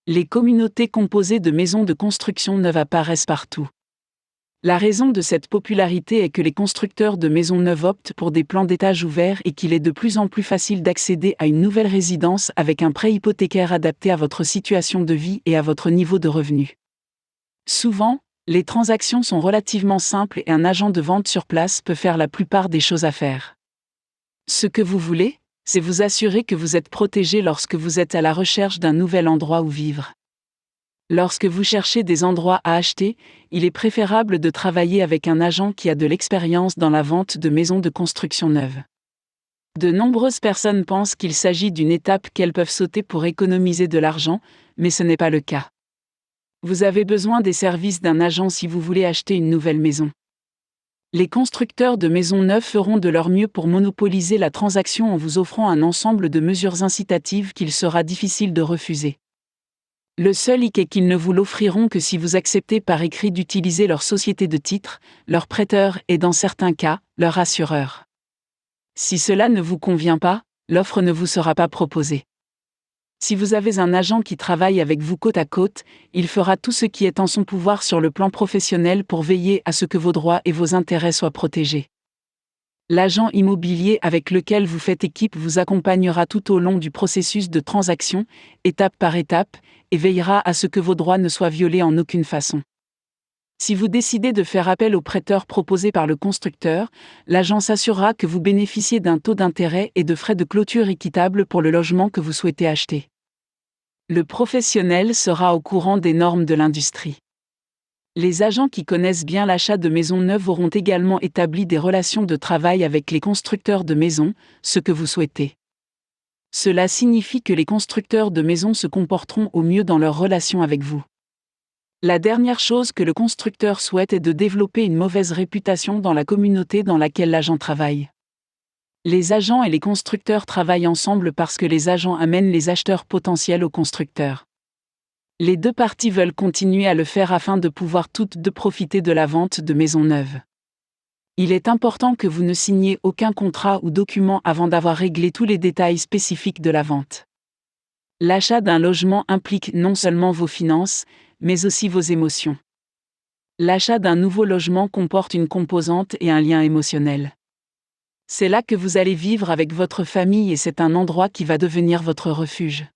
Les communautés composées de maisons de construction neuves apparaissent partout. La raison de cette popularité est que les constructeurs de maisons neuves optent pour des plans d'étages ouverts et qu'il est de plus en plus facile d'accéder à une nouvelle résidence avec un prêt hypothécaire adapté à votre situation de vie et à votre niveau de revenu. Souvent, les transactions sont relativement simples et un agent de vente sur place peut faire la plupart des choses à faire. Ce que vous voulez, c'est vous assurer que vous êtes protégé lorsque vous êtes à la recherche d'un nouvel endroit où vivre. Lorsque vous cherchez des endroits à acheter, il est préférable de travailler avec un agent qui a de l'expérience dans la vente de maisons de construction neuves. De nombreuses personnes pensent qu'il s'agit d'une étape qu'elles peuvent sauter pour économiser de l'argent, mais ce n'est pas le cas. Vous avez besoin des services d'un agent si vous voulez acheter une nouvelle maison. Les constructeurs de maisons neuves feront de leur mieux pour monopoliser la transaction en vous offrant un ensemble de mesures incitatives qu'il sera difficile de refuser. Le seul hic est qu'ils ne vous l'offriront que si vous acceptez par écrit d'utiliser leur société de titres, leur prêteur et dans certains cas, leur assureur. Si cela ne vous convient pas, l'offre ne vous sera pas proposée. Si vous avez un agent qui travaille avec vous côte à côte, il fera tout ce qui est en son pouvoir sur le plan professionnel pour veiller à ce que vos droits et vos intérêts soient protégés. L'agent immobilier avec lequel vous faites équipe vous accompagnera tout au long du processus de transaction, étape par étape, et veillera à ce que vos droits ne soient violés en aucune façon. Si vous décidez de faire appel au prêteur proposé par le constructeur, l'agent s'assurera que vous bénéficiez d'un taux d'intérêt et de frais de clôture équitables pour le logement que vous souhaitez acheter. Le professionnel sera au courant des normes de l'industrie. Les agents qui connaissent bien l'achat de maisons neuves auront également établi des relations de travail avec les constructeurs de maisons, ce que vous souhaitez. Cela signifie que les constructeurs de maisons se comporteront au mieux dans leur relation avec vous. La dernière chose que le constructeur souhaite est de développer une mauvaise réputation dans la communauté dans laquelle l'agent travaille. Les agents et les constructeurs travaillent ensemble parce que les agents amènent les acheteurs potentiels aux constructeurs. Les deux parties veulent continuer à le faire afin de pouvoir toutes deux profiter de la vente de maisons neuves. Il est important que vous ne signiez aucun contrat ou document avant d'avoir réglé tous les détails spécifiques de la vente. L'achat d'un logement implique non seulement vos finances, mais aussi vos émotions. L'achat d'un nouveau logement comporte une composante et un lien émotionnel. C'est là que vous allez vivre avec votre famille et c'est un endroit qui va devenir votre refuge.